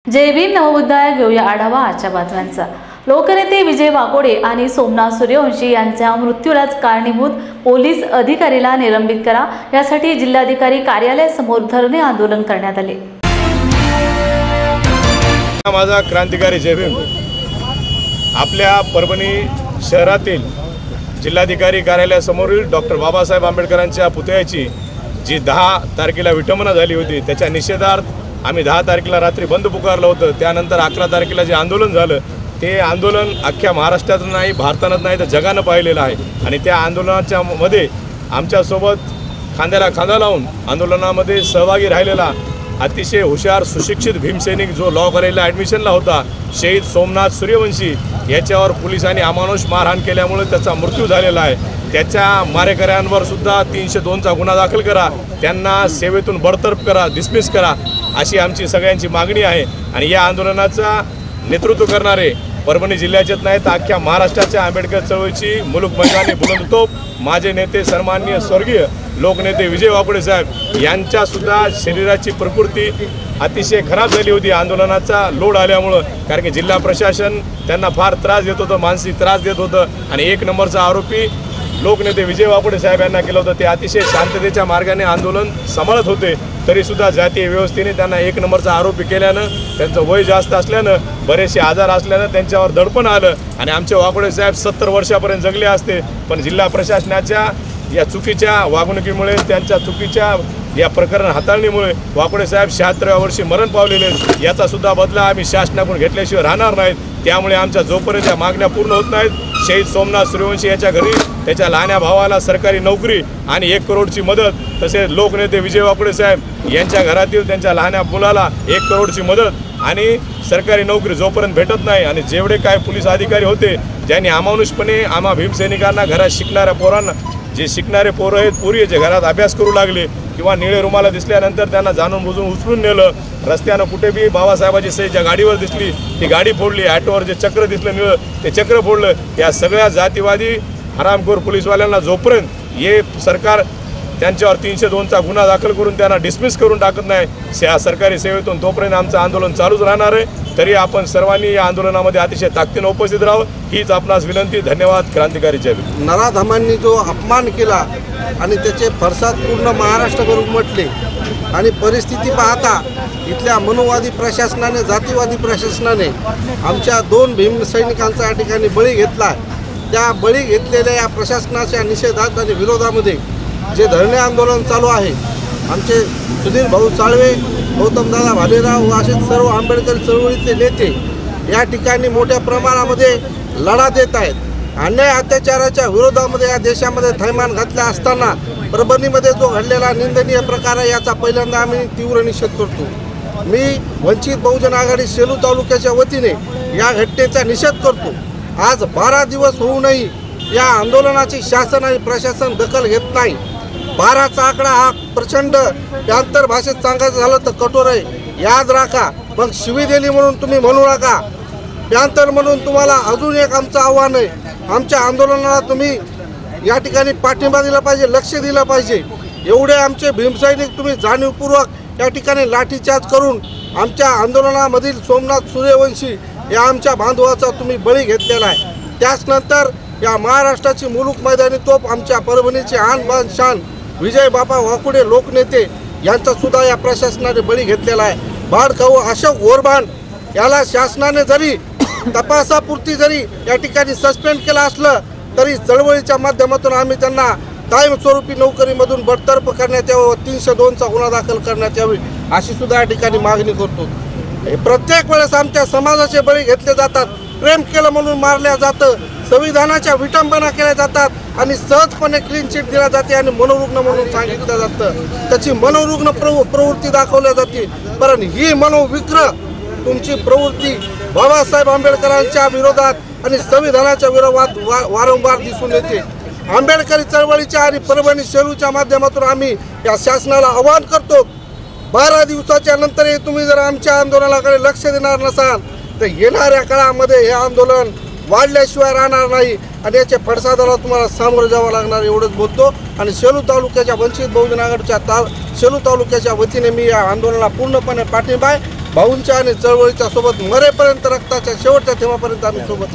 जय भीम नवबुद्धाय घेऊया आढावा आजच्या बातम्यांचा। लोकनेते विजय वाकोडे आणि सोमनाथ सूर्यवंशी यांच्या मृत्यूलाच कारणीभूत पोलीस अधिकारीला निलंबित करा यासाठी जिल्हाधिकारी कार्यालयासमोर धरणे आंदोलन करण्यात आले। माझा क्रांतिकारी जय भीम। आपल्या परभणी शहरातील जिल्हाधिकारी कार्यालयासमोरील डॉक्टर बाबासाहेब आंबेडकरांच्या पुतळ्याची जी 10 तारखेला विटंबना झाली होती त्याच्या निषेधार्थ आम्ही 10 तारखेला रात्री बंद पुकारलं होतं। त्यानंतर 11 तारखेला जे आंदोलन झालं ते आंदोलन अख्ख्या महाराष्ट्रात नाही, भारतानं नाही तर जगानं पाहिलेलं आहे। आणि त्या आंदोलनाच्या मध्ये आमच्यासोबत खांद्याला खांदा लावून आंदोलनामध्ये सहभागी राहिलेला अतिशय हुशार सुशिक्षित भीमसैनिक जो लॉ कॉलेजला ॲडमिशनला होता, शहीद सोमनाथ सूर्यवंशी, याच्यावर पोलिसांनी अमानुष मारहाण केल्यामुळे त्याचा मृत्यू झालेला आहे। त्याच्या मारेकऱ्यांवर सुद्धा 302चा गुन्हा दाखल करा, त्यांना सेवेतून बडतर्फ करा, डिसमिस करा, अशी आमची सगळ्यांची मागणी आहे। आणि या आंदोलनाचा नेतृत्व करणारे परभणी जिल्ह्याचेच नाही तर अख्ख्या महाराष्ट्राच्या आंबेडकर चळवळीची मुलुक मैदानी बुलंद तोफ माझे नेते सन्माननीय स्वर्गीय लोकनेते विजय वाकोडे साहेब यांच्यासुद्धा शरीराची प्रकृती अतिशय खराब झाली होती आंदोलनाचा लोड आल्यामुळं। कारण की जिल्हा प्रशासन त्यांना फार त्रास देत होतं, मानसिक त्रास देत होतं। आणि 1 नंबरचा आरोपी लोकनेते विजय वाकोडे साहेब यांना केलं होतं। ते अतिशय शांततेच्या मार्गाने आंदोलन सांभाळत होते, तरीसुद्धा जातीय व्यवस्थेने त्यांना 1 नंबरचा आरोपी केल्यानं, त्यांचं वय जास्त असल्यानं, बरेचसे आजार असल्यानं त्यांच्यावर दडपण आलं। आणि आमचे वाकोडे साहेब 70 वर्षापर्यंत जगले असते, पण जिल्हा प्रशासनाच्या या चुकीच्या वागणुकीमुळे, त्यांच्या चुकीच्या या प्रकरण हाताळणीमुळे वाकोडे साहेब 76व्या वर्षी मरण पावलेले आहेत। याचा सुद्धा बदला आम्ही शासनाकडून घेतल्याशिवाय राहणार नाहीत। त्यामुळे आमच्या जोपर्यंत या मागण्या पूर्ण होत नाहीत, शहीद सोमनाथ सूर्यवंशी याच्या घरी त्याच्या लहान्या भावाला सरकारी नोकरी आणि 1 करोडची मदत, तसेच लोकनेते विजय वाकोडे साहेब यांच्या घरातील त्यांच्या लहान्या मुलाला 1 करोडची मदत आणि सरकारी नोकरी जोपर्यंत भेटत नाही, आणि जेवढे काय पोलीस अधिकारी होते ज्यांनी अमानुषपणे आम्हा भीमसैनिकांना, घरात शिकणाऱ्या पोरांना, जे शिकणारे पोरं आहेत, पोरी जे घरात अभ्यास करू लागले किंवा निळे रुमाला दिसल्यानंतर त्यांना जाणून बुजून उचलून नेलं, रस्त्यानं कुठे बी बाबासाहेबाची सही ज्या गाडीवर दिसली ती गाडी फोडली, ॲटोवर जे चक्र दिसलं निळं ते चक्र फोडलं। या सगळ्या जातीवादी हरामखोर पोलीसवाल्यांना जोपर्यंत हे सरकार त्यांच्यावर 302चा गुन्हा दाखल करून त्यांना डिसमिस करून टाकत नाही सरकारी सेवेतून, तोपर्यंत आमचं आंदोलन चालूच राहणार आहे। तरी आपण सर्वांनी या आंदोलनामध्ये अतिशय ताकदीनं उपस्थित राहावं हीच आपणास विनंती। धन्यवाद। क्रांतिकारी जय भीम। नराधमांनी जो अपमान केला आणि त्याचे फरसाद पूर्ण महाराष्ट्रभर उमटले, आणि परिस्थिती पाहता इथल्या मनुवादी प्रशासनाने, जातीवादी प्रशासनाने आमच्या 2 भीमसैनिकांचा या ठिकाणी बळी घेतला। त्या बळी घेतलेल्या या प्रशासनाच्या निषेधात आणि विरोधामध्ये जे धरणे आंदोलन चालू आहे, आमचे सुधीर भाऊ साळवे, गौतमदादा भालेराव असे सर्व आंबेडकर चळवळीतले नेते या ठिकाणी मोठ्या प्रमाणामध्ये लढा देत आहेत। अन्याय अत्याचाराच्या विरोधामध्ये या देशामध्ये थैमान घातला असताना परभणीमध्ये जो घडलेला निंदनीय प्रकार आहे याचा पहिल्यांदा आम्ही तीव्र निषेध करतो। मी वंचित बहुजन आघाडी सेलू तालुक्याच्या वतीने या घटनेचा निषेध करतो। आज 12 दिवस होऊनही या आंदोलनाची शासन आणि प्रशासन दखल घेत नाही। 12चा आकडा हा प्रचंड आंतर भाषेत सांगायचं झालं तर कठोर आहे, याद राखा। मग शिवी दिली म्हणून तुम्ही म्हणू नका, प्यांतर म्हणून तुम्हाला अजून एक आमचं आव्हान आहे, आमच्या आंदोलनाला तुम्ही या ठिकाणी पाठिंबा दिला पाहिजे, लक्ष दिलं पाहिजे। एवढे आमचे भीमसैनिक तुम्ही जाणीवपूर्वक या ठिकाणी लाठीचार्ज करून आमच्या आंदोलनामधील सोमनाथ सूर्यवंशी या आमच्या बांधवाचा तुम्ही बळी घेतलेला आहे। त्याचनंतर या महाराष्ट्राची मुलुक मैदानी तोफ आमच्या परभणीचे आन बान शान विजय बाबा वाकोडे लोकनेते यांचा सुद्धा या प्रशासनाने बळी घेतलेला आहे। बाळकाऊ अशोक ओरबान याला शासनाने जरी तपासापुरती जरी या ठिकाणी सस्पेंड केलं असलं तरी चळवळीच्या माध्यमातून आम्ही त्यांना कायमस्वरूपी नोकरीमधून बडतर्फ करण्यात यावं, 302चा गुन्हा दाखल करण्यात यावी अशी सुद्धा या ठिकाणी मागणी करतो। प्रत्येक वेळेस आमच्या समाजाचे बळी घेतले जातात, प्रेम केलं म्हणून मारल्या जातं, संविधानाच्या विटंबना केल्या जातात आणि सहजपणे क्लीन चिट दिल्या जाते आणि मनोरुग्ण म्हणून सांगितलं जातं, त्याची मनोरुग्ण प्रवृत्ती दाखवल्या जाते। पण ही मनोविकृ तुमची प्रवृत्ती बाबासाहेब आंबेडकरांच्या विरोधात आणि संविधानाच्या विरोधात वारंवार दिसून येते। आंबेडकरी चळवळीच्या आणि परभणी सेलूच्या माध्यमातून आम्ही या शासनाला आवाहन करतो, 12 दिवसाच्या नंतरही तुम्ही जर आमच्या आंदोलनाकडे लक्ष देणार नसाल तर येणाऱ्या काळामध्ये हे आंदोलन वाढल्याशिवाय राहणार नाही आणि याच्या पडसादाला तुम्हाला सामोरं जावं लागणार एवढंच बोलतो। आणि सेलू तालुक्याच्या वंचित बहुजन आघाडीच्या सेलू तालुक्याच्या वतीने मी या आंदोलनाला पूर्णपणे पाठिंबा आहे। भाऊंच्या आणि चळवळीच्या सोबत मरेपर्यंत, रक्ताच्या शेवटच्या थेंबापर्यंत आम्ही सोबत